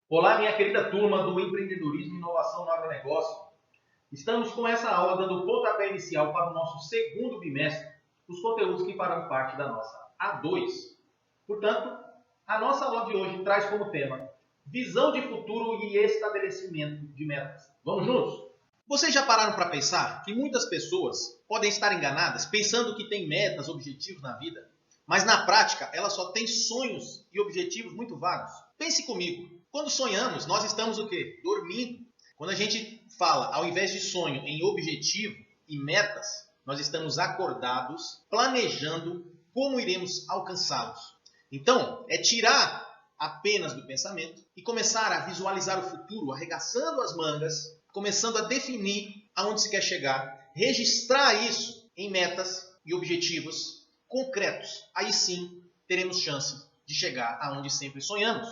Olá, minha querida turma do Empreendedorismo e Inovação no Agronegócio. Estamos com essa aula dando o pontapé inicial para o nosso segundo bimestre, os conteúdos que farão parte da nossa A2. Portanto, a nossa aula de hoje traz como tema visão de futuro e estabelecimento de metas. Vamos juntos? Vocês já pararam para pensar que muitas pessoas podem estar enganadas pensando que têm metas, objetivos na vida, mas na prática elas só têm sonhos e objetivos muito vagos? Pense comigo. Quando sonhamos, nós estamos o quê? Dormindo. Quando a gente fala, ao invés de sonho, em objetivo e metas, nós estamos acordados, planejando como iremos alcançá-los. Então, é tirar apenas do pensamento e começar a visualizar o futuro, arregaçando as mangas, começando a definir aonde se quer chegar, registrar isso em metas e objetivos concretos. Aí sim, teremos chance de chegar aonde sempre sonhamos.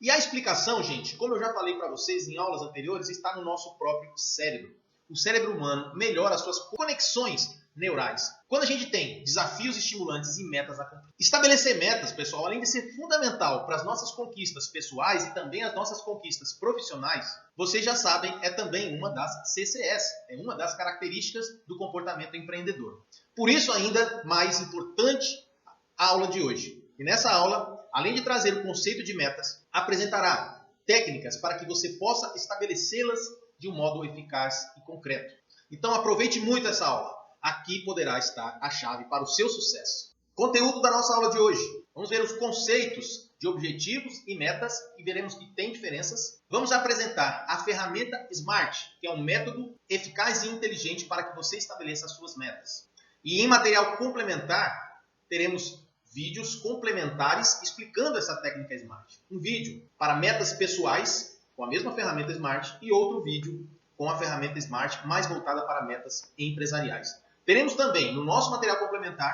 E a explicação, gente, como eu já falei para vocês em aulas anteriores, está no nosso próprio cérebro. O cérebro humano melhora as suas conexões neurais quando a gente tem desafios estimulantes e metas a cumprir. Estabelecer metas, pessoal, além de ser fundamental para as nossas conquistas pessoais e também as nossas conquistas profissionais, vocês já sabem, é também uma das CCS, é uma das características do comportamento empreendedor. Por isso, ainda mais importante a aula de hoje. E nessa aula, além de trazer o conceito de metas, apresentará técnicas para que você possa estabelecê-las de um modo eficaz e concreto. Então aproveite muito essa aula. Aqui poderá estar a chave para o seu sucesso. Conteúdo da nossa aula de hoje. Vamos ver os conceitos de objetivos e metas e veremos que tem diferenças. Vamos apresentar a ferramenta SMART, que é um método eficaz e inteligente para que você estabeleça as suas metas. E em material complementar, teremos vídeos complementares explicando essa técnica SMART. Um vídeo para metas pessoais, com a mesma ferramenta SMART, e outro vídeo com a ferramenta SMART mais voltada para metas empresariais. Teremos também, no nosso material complementar,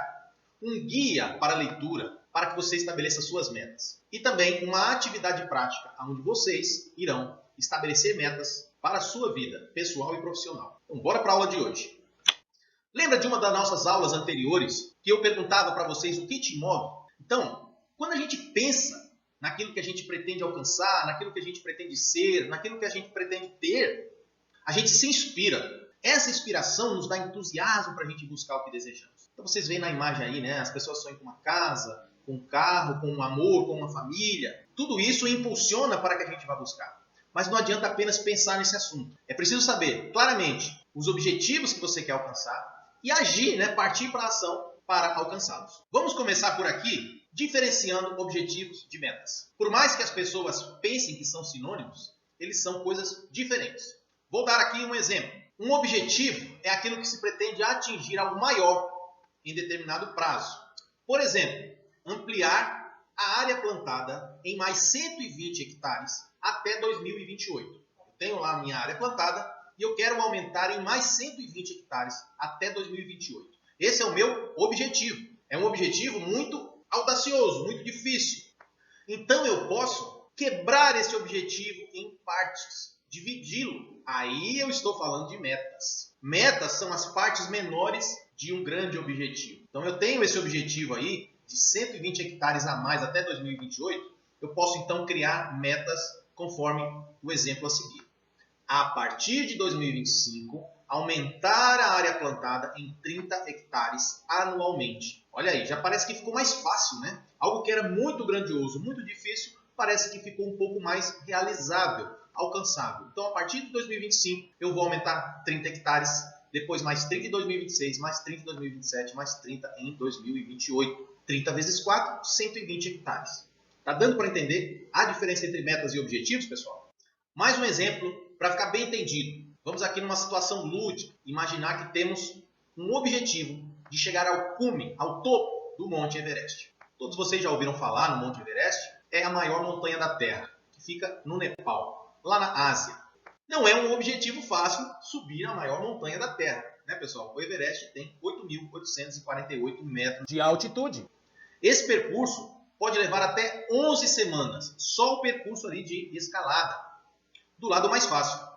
um guia para leitura, para que você estabeleça suas metas. E também uma atividade prática, onde vocês irão estabelecer metas para a sua vida, pessoal e profissional. Então, bora para a aula de hoje. Lembra de uma das nossas aulas anteriores que eu perguntava para vocês o que te move? Então, quando a gente pensa naquilo que a gente pretende alcançar, naquilo que a gente pretende ser, naquilo que a gente pretende ter, a gente se inspira. Essa inspiração nos dá entusiasmo para a gente buscar o que desejamos. Então vocês veem na imagem aí, né? As pessoas sonham com uma casa, com um carro, com um amor, com uma família. Tudo isso impulsiona para que a gente vá buscar. Mas não adianta apenas pensar nesse assunto. É preciso saber claramente os objetivos que você quer alcançar e agir, né? Partir para a ação para alcançá-los. Vamos começar por aqui, diferenciando objetivos de metas. Por mais que as pessoas pensem que são sinônimos, eles são coisas diferentes. Vou dar aqui um exemplo. Um objetivo é aquilo que se pretende atingir algo maior em determinado prazo. Por exemplo, ampliar a área plantada em mais 120 hectares até 2028. Eu tenho lá a minha área plantada e eu quero aumentar em mais 120 hectares até 2028. Esse é o meu objetivo. É um objetivo muito audacioso, muito difícil. Então eu posso quebrar esse objetivo em partes, dividi-lo. Aí eu estou falando de metas. Metas são as partes menores de um grande objetivo. Então eu tenho esse objetivo aí de 120 hectares a mais até 2028. Eu posso então criar metas conforme o exemplo a seguir. A partir de 2025, aumentar a área plantada em 30 hectares anualmente. Olha aí, já parece que ficou mais fácil, né? Algo que era muito grandioso, muito difícil, parece que ficou um pouco mais realizável, alcançável. Então, a partir de 2025, eu vou aumentar 30 hectares, depois mais 30 em 2026, mais 30 em 2027, mais 30 em 2028. 30 vezes 4, 120 hectares. Tá dando para entender a diferença entre metas e objetivos, pessoal? Mais um exemplo para ficar bem entendido. Vamos aqui numa situação lúdica, imaginar que temos um objetivo de chegar ao cume, ao topo do Monte Everest. Todos vocês já ouviram falar no Monte Everest? É a maior montanha da Terra, que fica no Nepal, lá na Ásia. Não é um objetivo fácil subir a maior montanha da Terra, né, pessoal? O Everest tem 8.848 metros de altitude. Esse percurso pode levar até 11 semanas, só o percurso ali de escalada, do lado mais fácil.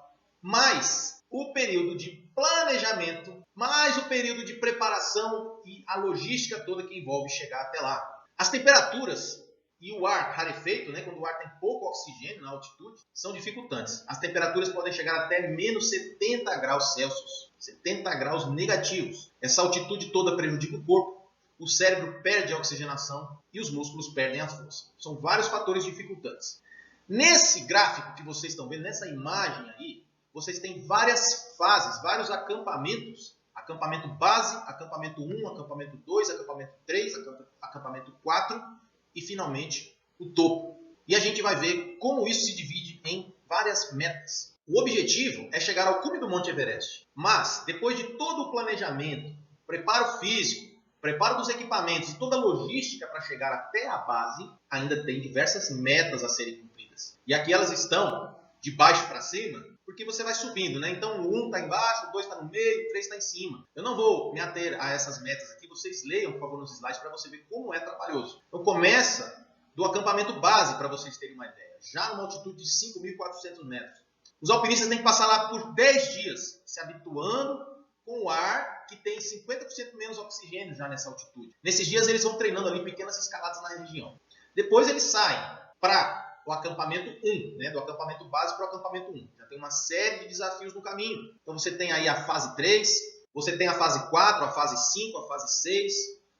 Mas o período de planejamento, mais o período de preparação e a logística toda que envolve chegar até lá. As temperaturas e o ar rarefeito, né, quando o ar tem pouco oxigênio na altitude, são dificultantes. As temperaturas podem chegar até menos 70 graus Celsius, 70 graus negativos. Essa altitude toda prejudica o corpo, o cérebro perde a oxigenação e os músculos perdem a força. São vários fatores dificultantes. Nesse gráfico que vocês estão vendo, nessa imagem aí, vocês têm várias fases, vários acampamentos. Acampamento base, acampamento 1, acampamento 2, acampamento 3, acampamento 4 e, finalmente, o topo. E a gente vai ver como isso se divide em várias metas. O objetivo é chegar ao cume do Monte Everest. Mas, depois de todo o planejamento, preparo físico, preparo dos equipamentos e toda a logística para chegar até a base, ainda tem diversas metas a serem cumpridas. E aqui elas estão de baixo para cima, porque você vai subindo, né? Então o 1 está embaixo, o 2 está no meio, o 3 está em cima. Eu não vou me ater a essas metas aqui, vocês leiam, por favor, nos slides para você ver como é trabalhoso. Então começa do acampamento base, para vocês terem uma ideia, já numa altitude de 5.400 metros. Os alpinistas têm que passar lá por 10 dias, se habituando com o ar que tem 50% menos oxigênio já nessa altitude. Nesses dias eles vão treinando ali pequenas escaladas na região. Depois eles saem para o acampamento 1, né? Do acampamento base para o acampamento 1. Já tem uma série de desafios no caminho. Então você tem aí a fase 3, você tem a fase 4, a fase 5, a fase 6.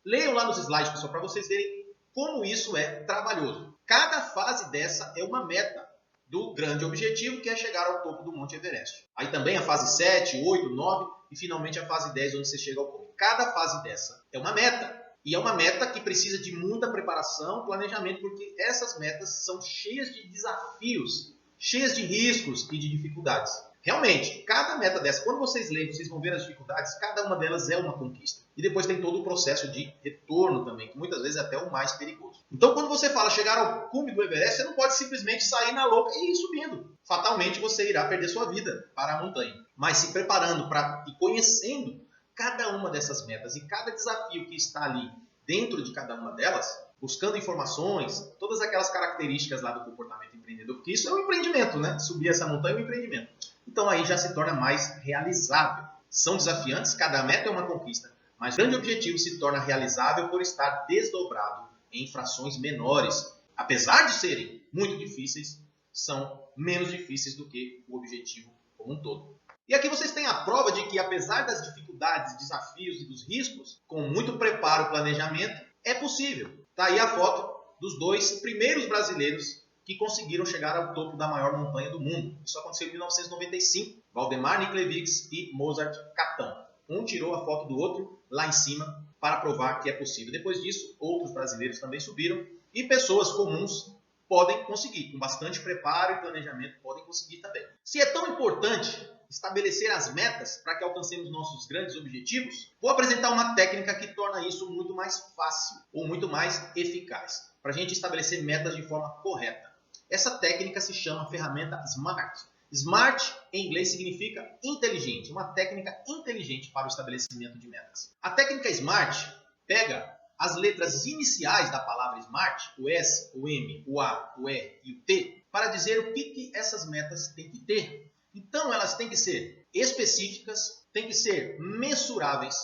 Leiam lá nos slides, pessoal, para vocês verem como isso é trabalhoso. Cada fase dessa é uma meta do grande objetivo, que é chegar ao topo do Monte Everest. Aí também a fase 7, 8, 9 e finalmente a fase 10, onde você chega ao topo. Cada fase dessa é uma meta. E é uma meta que precisa de muita preparação, planejamento, porque essas metas são cheias de desafios, cheias de riscos e de dificuldades. Realmente, cada meta dessa, quando vocês leem, vocês vão ver as dificuldades, cada uma delas é uma conquista. E depois tem todo o processo de retorno também, que muitas vezes é até o mais perigoso. Então, quando você fala chegar ao cume do Everest, você não pode simplesmente sair na louca e ir subindo. Fatalmente você irá perder sua vida para a montanha. Mas se preparando e conhecendo cada uma dessas metas e cada desafio que está ali dentro de cada uma delas, buscando informações, todas aquelas características lá do comportamento empreendedor, porque isso é um empreendimento, né? Subir essa montanha é um empreendimento. Então aí já se torna mais realizável. São desafiantes, cada meta é uma conquista, mas o grande objetivo se torna realizável por estar desdobrado em frações menores. Apesar de serem muito difíceis, são menos difíceis do que o objetivo como um todo. E aqui vocês têm a prova de que, apesar das dificuldades, desafios e dos riscos, com muito preparo e planejamento, é possível. Está aí a foto dos 2 primeiros brasileiros que conseguiram chegar ao topo da maior montanha do mundo. Isso aconteceu em 1995, Valdemar Niklevics e Mozart Catão. Um tirou a foto do outro lá em cima para provar que é possível. Depois disso, outros brasileiros também subiram e pessoas comuns podem conseguir. Com bastante preparo e planejamento, podem conseguir também. Se é tão importante estabelecer as metas para que alcancemos nossos grandes objetivos, vou apresentar uma técnica que torna isso muito mais fácil ou muito mais eficaz, para a gente estabelecer metas de forma correta. Essa técnica se chama ferramenta SMART. SMART, em inglês, significa inteligente, uma técnica inteligente para o estabelecimento de metas. A técnica SMART pega as letras iniciais da palavra SMART, o S, o M, o A, o R e o T, para dizer o que essas metas têm que ter. Então, elas têm que ser específicas, têm que ser mensuráveis,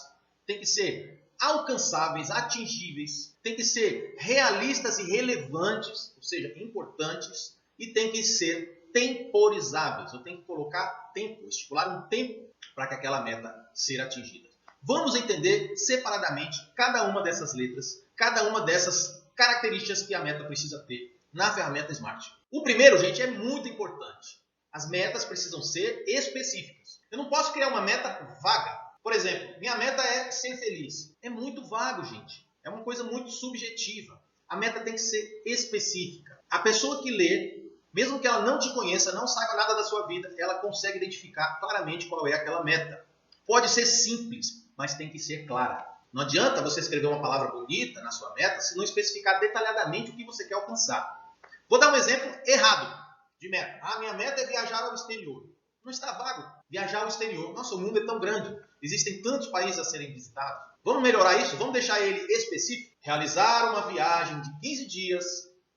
têm que ser alcançáveis, atingíveis, têm que ser realistas e relevantes, ou seja, importantes, e têm que ser temporizáveis. Eu tenho que colocar tempo, estipular um tempo para que aquela meta seja atingida. Vamos entender separadamente cada uma dessas letras, cada uma dessas características que a meta precisa ter na ferramenta SMART. O primeiro, gente, é muito importante. As metas precisam ser específicas. Eu não posso criar uma meta vaga. Por exemplo, minha meta é ser feliz. É muito vago, gente. É uma coisa muito subjetiva. A meta tem que ser específica. A pessoa que lê, mesmo que ela não te conheça, não saiba nada da sua vida, ela consegue identificar claramente qual é aquela meta. Pode ser simples, mas tem que ser clara. Não adianta você escrever uma palavra bonita na sua meta se não especificar detalhadamente o que você quer alcançar. Vou dar um exemplo errado de meta. Minha meta é viajar ao exterior. Não está vago. Viajar ao exterior. Nossa, o mundo é tão grande. Existem tantos países a serem visitados. Vamos melhorar isso? Vamos deixar ele específico? Realizar uma viagem de 15 dias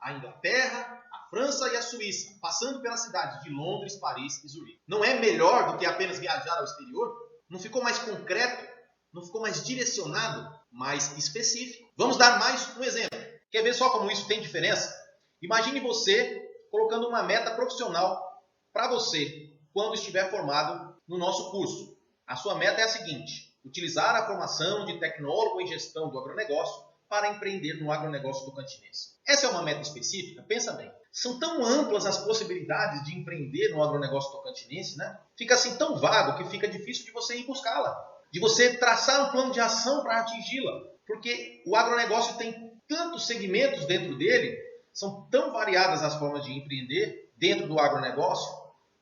à Inglaterra, à França e à Suíça, passando pelas cidades de Londres, Paris e Zurique. Não é melhor do que apenas viajar ao exterior? Não ficou mais concreto? Não ficou mais direcionado? Mais específico? Vamos dar mais um exemplo. Quer ver só como isso tem diferença? Imagine você colocando uma meta profissional para você quando estiver formado no nosso curso. A sua meta é a seguinte: utilizar a formação de tecnólogo em gestão do agronegócio para empreender no agronegócio tocantinense. Essa é uma meta específica? Pensa bem. São tão amplas as possibilidades de empreender no agronegócio tocantinense, né? Fica assim tão vago que fica difícil de você ir buscá-la, de você traçar um plano de ação para atingi-la, porque o agronegócio tem tantos segmentos dentro dele, são tão variadas as formas de empreender dentro do agronegócio.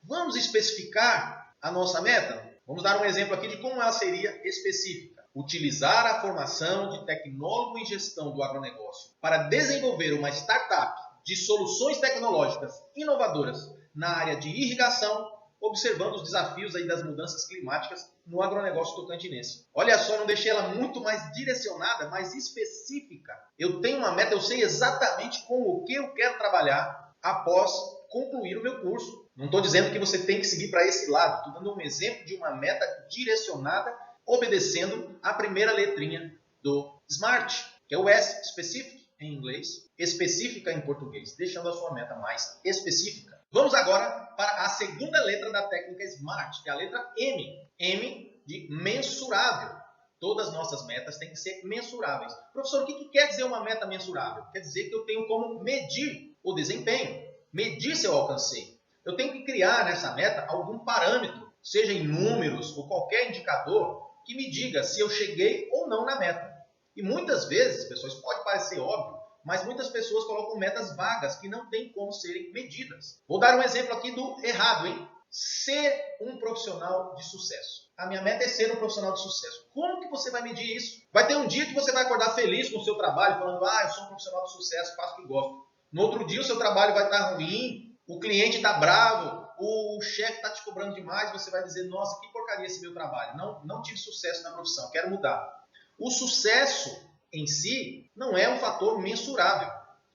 Vamos especificar a nossa meta? Vamos dar um exemplo aqui de como ela seria específica. Utilizar a formação de tecnólogo em gestão do agronegócio para desenvolver uma startup de soluções tecnológicas inovadoras na área de irrigação, observando os desafios aí das mudanças climáticas no agronegócio tocantinense. Olha só, não deixei ela muito mais direcionada, mais específica. Eu tenho uma meta, eu sei exatamente com o que eu quero trabalhar após concluir o meu curso. Não estou dizendo que você tem que seguir para esse lado, estou dando um exemplo de uma meta direcionada, obedecendo a primeira letrinha do SMART, que é o S, Specific em inglês, específica em português, deixando a sua meta mais específica. Vamos agora para a segunda letra da técnica SMART, que é a letra M. M de mensurável. Todas as nossas metas têm que ser mensuráveis. Professor, o que quer dizer uma meta mensurável? Quer dizer que eu tenho como medir o desempenho, medir se eu alcancei. Eu tenho que criar nessa meta algum parâmetro, seja em números ou qualquer indicador, que me diga se eu cheguei ou não na meta. E muitas vezes, pessoas, pode parecer óbvio, mas muitas pessoas colocam metas vagas que não têm como serem medidas. Vou dar um exemplo aqui do errado, hein? Ser um profissional de sucesso. A minha meta é ser um profissional de sucesso. Como que você vai medir isso? Vai ter um dia que você vai acordar feliz com o seu trabalho, falando, eu sou um profissional de sucesso, faço o que gosto. No outro dia o seu trabalho vai estar ruim, o cliente está bravo, o chefe está te cobrando demais, você vai dizer, nossa, que porcaria esse meu trabalho. Não tive sucesso na profissão, quero mudar. O sucesso em si não é um fator mensurável.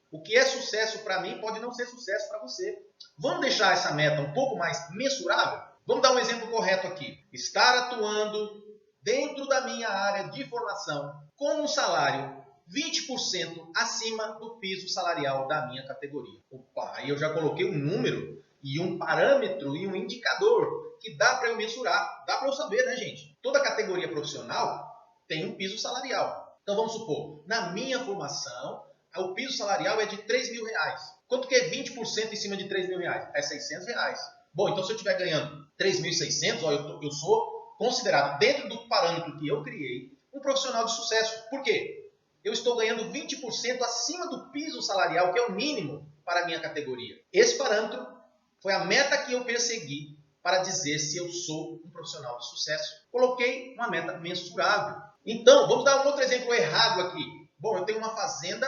O que é sucesso para mim pode não ser sucesso para você. Vamos deixar essa meta um pouco mais mensurável? Vamos dar um exemplo correto aqui. Estar atuando dentro da minha área de formação com um salário 20% acima do piso salarial da minha categoria. Opa, aí eu já coloquei um número e um parâmetro e um indicador que dá para eu mensurar. Dá para eu saber, né, gente? Toda categoria profissional tem um piso salarial. Então vamos supor, na minha formação, o piso salarial é de R$3.000. Quanto que é 20% em cima de R$3.000? É R$600. Bom, então se eu estiver ganhando 3.600, eu sou considerado, dentro do parâmetro que eu criei, um profissional de sucesso. Por quê? Eu estou ganhando 20% acima do piso salarial, que é o mínimo para a minha categoria. Esse parâmetro foi a meta que eu persegui para dizer se eu sou um profissional de sucesso. Coloquei uma meta mensurável. Então, vamos dar um outro exemplo errado aqui. Bom, eu tenho uma fazenda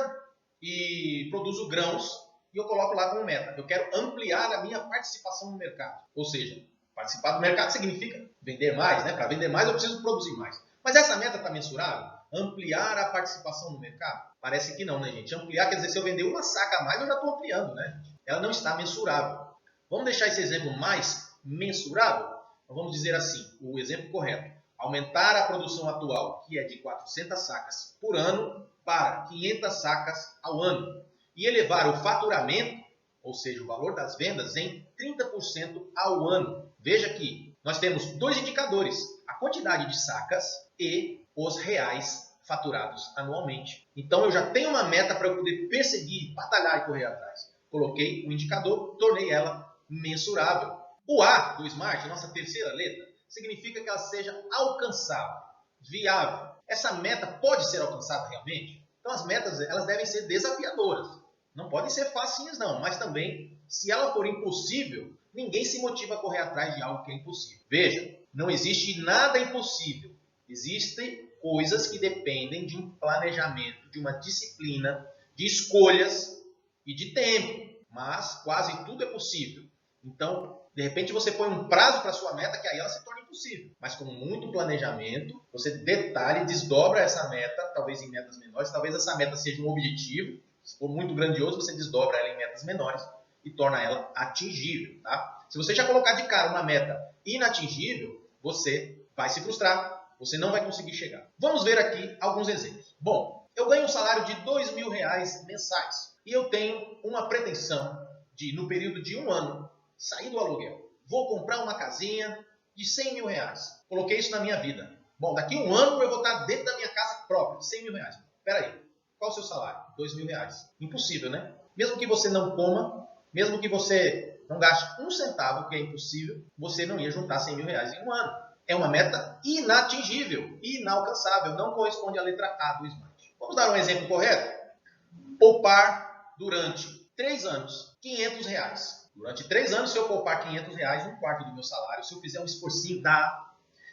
e produzo grãos e eu coloco lá como meta. Eu quero ampliar a minha participação no mercado. Ou seja, participar do mercado significa vender mais, né? Para vender mais eu preciso produzir mais. Mas essa meta está mensurável? Ampliar a participação no mercado? Parece que não, né, gente? Ampliar quer dizer, se eu vender uma saca a mais, eu já estou ampliando, né? Ela não está mensurável. Vamos deixar esse exemplo mais mensurável? Então, vamos dizer assim, o exemplo correto. Aumentar a produção atual, que é de 400 sacas por ano, para 500 sacas ao ano. E elevar o faturamento, ou seja, o valor das vendas, em 30% ao ano. Veja que nós temos dois indicadores, a quantidade de sacas e os reais faturados anualmente. Então eu já tenho uma meta para eu poder perseguir, batalhar e correr atrás. Coloquei o indicador, tornei ela mensurável. O A do SMART, nossa terceira letra, significa que ela seja alcançável, viável. Essa meta pode ser alcançada realmente? Então as metas elas devem ser desafiadoras. Não podem ser facinhas não, mas também, se ela for impossível, ninguém se motiva a correr atrás de algo que é impossível. Veja, não existe nada impossível. Existem coisas que dependem de um planejamento, de uma disciplina, de escolhas e de tempo. Mas quase tudo é possível. Então, de repente você põe um prazo para a sua meta que aí ela se torna impossível. Mas com muito planejamento, você detalha e desdobra essa meta, talvez em metas menores, talvez essa meta seja um objetivo. Se for muito grandioso, você desdobra ela em metas menores e torna ela atingível. Tá? Se você já colocar de cara uma meta inatingível, você vai se frustrar, você não vai conseguir chegar. Vamos ver aqui alguns exemplos. Bom, eu ganho um salário de R$2.000 reais mensais. E eu tenho uma pretensão de, no período de 1 ano, sair do aluguel. Vou comprar uma casinha de 100 mil reais. Coloquei isso na minha vida. Bom, daqui a 1 ano eu vou estar dentro da minha casa própria, de 100 mil reais. Espera aí, qual o seu salário? 2 mil reais. Impossível, né? Mesmo que você não coma, mesmo que você não gaste um centavo, que é impossível, você não ia juntar 100 mil reais em 1 ano. É uma meta inatingível, inalcançável, não corresponde à letra A do Smart. Vamos dar um exemplo correto? Poupar durante 3 anos, 500 reais. Durante 3 anos, se eu poupar 500 reais, 1/4 do meu salário, se eu fizer um esforcinho,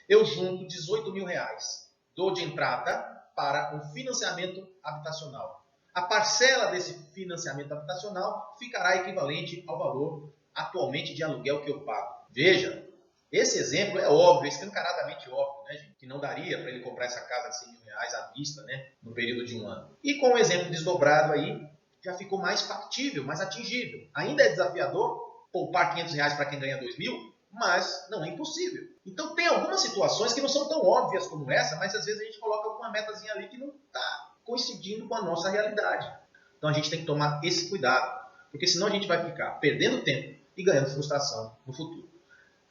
eu junto 18 mil reais. Dou de entrada para um financiamento habitacional. A parcela desse financiamento habitacional ficará equivalente ao valor atualmente de aluguel que eu pago. Veja, esse exemplo é óbvio, escancaradamente óbvio, né, gente? Que não daria para ele comprar essa casa de 100 mil reais à vista, né, no período de 1 ano. E com o exemplo desdobrado aí, já ficou mais factível, mais atingível. Ainda é desafiador poupar 500 reais para quem ganha 2 mil, mas não é impossível. Então tem algumas situações que não são tão óbvias como essa, mas às vezes a gente coloca alguma metazinha ali que não está coincidindo com a nossa realidade. Então a gente tem que tomar esse cuidado, porque senão a gente vai ficar perdendo tempo e ganhando frustração no futuro.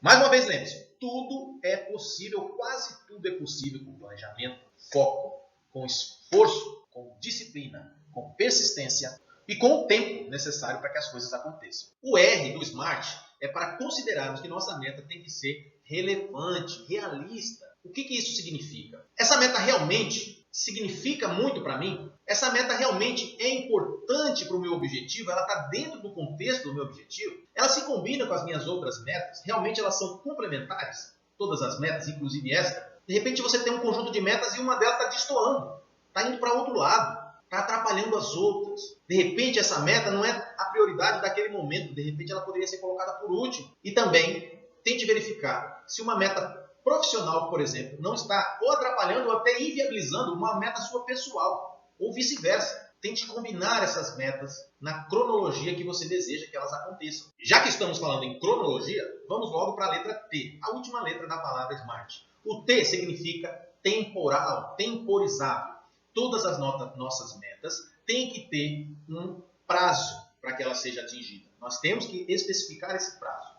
Mais uma vez, lembre-se, tudo é possível, quase tudo é possível com planejamento, foco, com esforço, com disciplina, com persistência e com o tempo necessário para que as coisas aconteçam. O R do Smart é para considerarmos que nossa meta tem que ser relevante, realista. O que isso significa? Essa meta realmente significa muito para mim? Essa meta realmente é importante para o meu objetivo? Ela está dentro do contexto do meu objetivo? Ela se combina com as minhas outras metas? Realmente elas são complementares? Todas as metas, inclusive esta? De repente você tem um conjunto de metas e uma delas está destoando, está indo para outro lado, está atrapalhando as outras. De repente essa meta não é a prioridade daquele momento, de repente ela poderia ser colocada por último. E também tente verificar se uma meta profissional, por exemplo, não está ou atrapalhando ou até inviabilizando uma meta sua pessoal, ou vice-versa. Tente combinar essas metas na cronologia que você deseja que elas aconteçam. Já que estamos falando em cronologia, vamos logo para a letra T, a última letra da palavra Smart. O T significa temporal, temporizável. Todas as nossas metas têm que ter um prazo para que ela seja atingida. Nós temos que especificar esse prazo.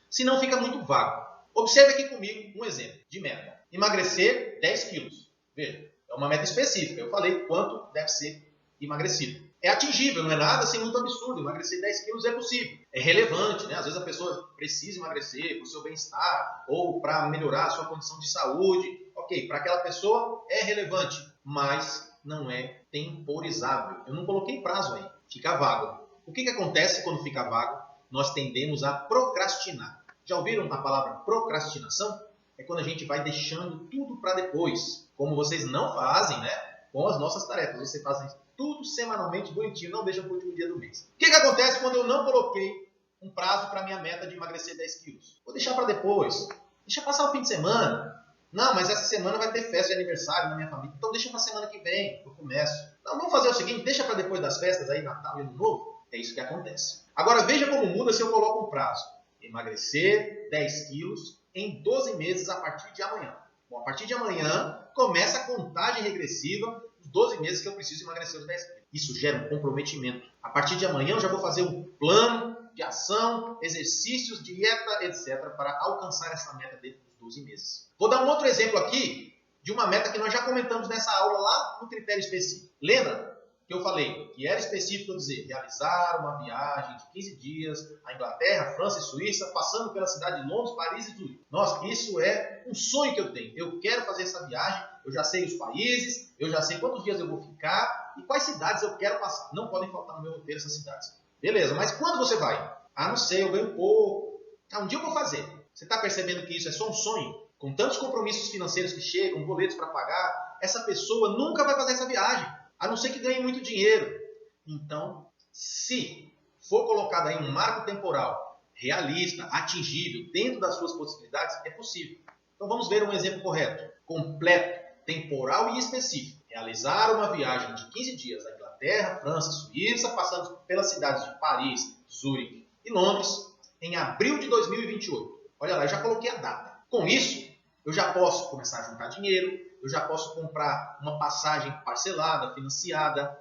Senão fica muito vago. Observe aqui comigo um exemplo de meta. Emagrecer 10 quilos. Veja, é uma meta específica. Eu falei quanto deve ser emagrecido. É atingível, não é nada assim muito absurdo. Emagrecer 10 quilos é possível. É relevante, né? Às vezes a pessoa precisa emagrecer para o seu bem-estar ou para melhorar a sua condição de saúde. Ok, para aquela pessoa é relevante, mas não é temporizável. Eu não coloquei prazo aí. Fica vago. O que acontece quando fica vago? Nós tendemos a procrastinar. Já ouviram a palavra procrastinação? É quando a gente vai deixando tudo para depois. Como vocês não fazem, né? Com as nossas tarefas. Vocês fazem tudo semanalmente, bonitinho, não deixam para o último dia do mês. O que acontece quando eu não coloquei um prazo para a minha meta de emagrecer 10 quilos? Vou deixar para depois. Deixa passar o fim de semana. Não, mas essa semana vai ter festa de aniversário na minha família. Então deixa para a semana que vem, eu começo. Não, vamos fazer o seguinte, deixa para depois das festas aí, Natal e Ano Novo. É isso que acontece. Agora veja como muda se eu coloco um prazo. Emagrecer 10 quilos em 12 meses a partir de amanhã. Bom, a partir de amanhã começa a contagem regressiva dos 12 meses que eu preciso emagrecer os 10 quilos. Isso gera um comprometimento. A partir de amanhã eu já vou fazer um plano de ação, exercícios, dieta, etc. para alcançar essa meta dentro dos 12 meses. Vou dar um outro exemplo aqui de uma meta que nós já comentamos nessa aula lá no critério específico. Lembra que eu falei que era específico dizer realizar uma viagem de 15 dias à Inglaterra, França e Suíça, passando pela cidade de Londres, Paris e Zurique. Nossa, isso é um sonho que eu tenho. Eu quero fazer essa viagem, eu já sei os países, eu já sei quantos dias eu vou ficar e quais cidades eu quero passar. Não podem faltar no meu roteiro essas cidades. Beleza, mas quando você vai? Ah, não sei, eu ganho pouco. Ah, um dia eu vou fazer. Você está percebendo que isso é só um sonho? Com tantos compromissos financeiros que chegam, boletos para pagar, essa pessoa nunca vai fazer essa viagem. A não ser que ganhe muito dinheiro. Então, se for colocado aí um marco temporal realista, atingível, dentro das suas possibilidades, é possível. Então vamos ver um exemplo correto. Completo, temporal e específico. Realizar uma viagem de 15 dias à Inglaterra, França, Suíça, passando pelas cidades de Paris, Zurique e Londres, em abril de 2028. Olha lá, eu já coloquei a data. Com isso, eu já posso começar a juntar dinheiro, eu já posso comprar uma passagem parcelada, financiada.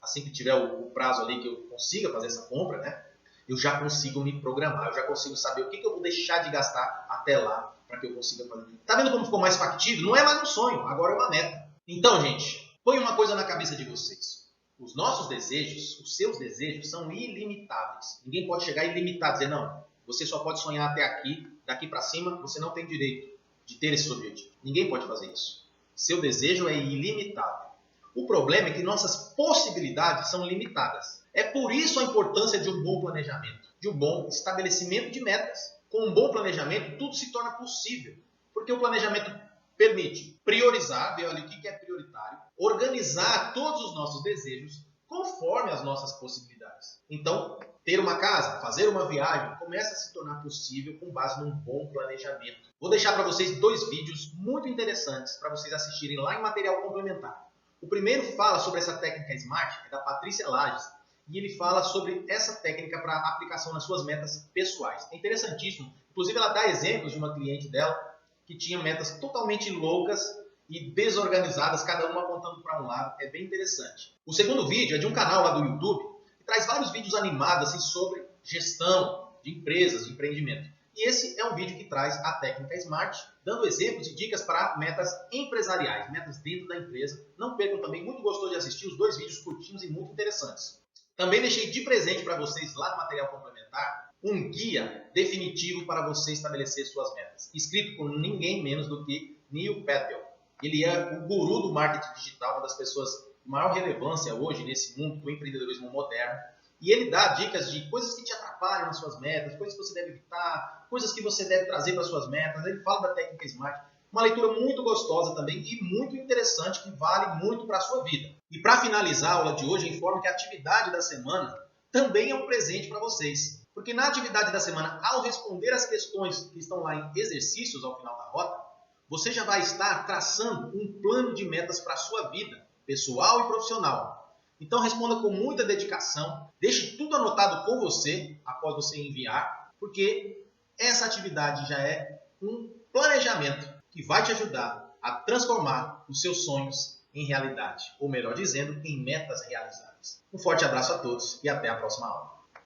assim que tiver o prazo ali que eu consiga fazer essa compra, né? Eu já consigo me programar, eu já consigo saber o que eu vou deixar de gastar até lá para que eu consiga fazer. Tá vendo como ficou mais factível? Não é mais um sonho, agora é uma meta. Então, gente, põe uma coisa na cabeça de vocês. Os nossos desejos, os seus desejos, são ilimitáveis. Ninguém pode chegar ilimitado e dizer, não, você só pode sonhar até aqui, daqui para cima, você não tem direito de ter esse objetivo. Ninguém pode fazer isso. Seu desejo é ilimitado. O problema é que nossas possibilidades são limitadas. É por isso a importância de um bom planejamento, de um bom estabelecimento de metas. Com um bom planejamento, tudo se torna possível, porque o planejamento permite priorizar, ver ali o que é prioritário, organizar todos os nossos desejos conforme as nossas possibilidades. Então, ter uma casa, fazer uma viagem, começa a se tornar possível com base num bom planejamento. Vou deixar para vocês 2 vídeos muito interessantes para vocês assistirem lá em material complementar. O primeiro fala sobre essa técnica SMART, é da Patrícia Lages, e ele fala sobre essa técnica para aplicação nas suas metas pessoais. É interessantíssimo. Inclusive, ela dá exemplos de uma cliente dela que tinha metas totalmente loucas e desorganizadas, cada uma apontando para um lado. É bem interessante. O segundo vídeo é de um canal lá do YouTube, que traz vários vídeos animados assim, sobre gestão de empresas, de empreendimento. E esse é um vídeo que traz a técnica SMART, dando exemplos e dicas para metas empresariais, metas dentro da empresa. Não percam também, muito gostoso de assistir os 2 vídeos curtinhos e muito interessantes. Também deixei de presente para vocês lá no material complementar um guia definitivo para você estabelecer suas metas, escrito por ninguém menos do que Neil Patel. Ele é o guru do marketing digital, uma das pessoas de maior relevância hoje nesse mundo do empreendedorismo moderno. E ele dá dicas de coisas que te atrapalham nas suas metas, coisas que você deve evitar, coisas que você deve trazer para as suas metas. Ele fala da técnica SMART. Uma leitura muito gostosa também e muito interessante que vale muito para a sua vida. E para finalizar a aula de hoje, eu informo que a atividade da semana também é um presente para vocês. Porque na atividade da semana, ao responder as questões que estão lá em exercícios ao final da rota, você já vai estar traçando um plano de metas para a sua vida, pessoal e profissional. Então responda com muita dedicação, deixe tudo anotado com você, após você enviar, porque essa atividade já é um planejamento que vai te ajudar a transformar os seus sonhos em realidade, ou melhor dizendo, em metas realizáveis. Um forte abraço a todos e até a próxima aula.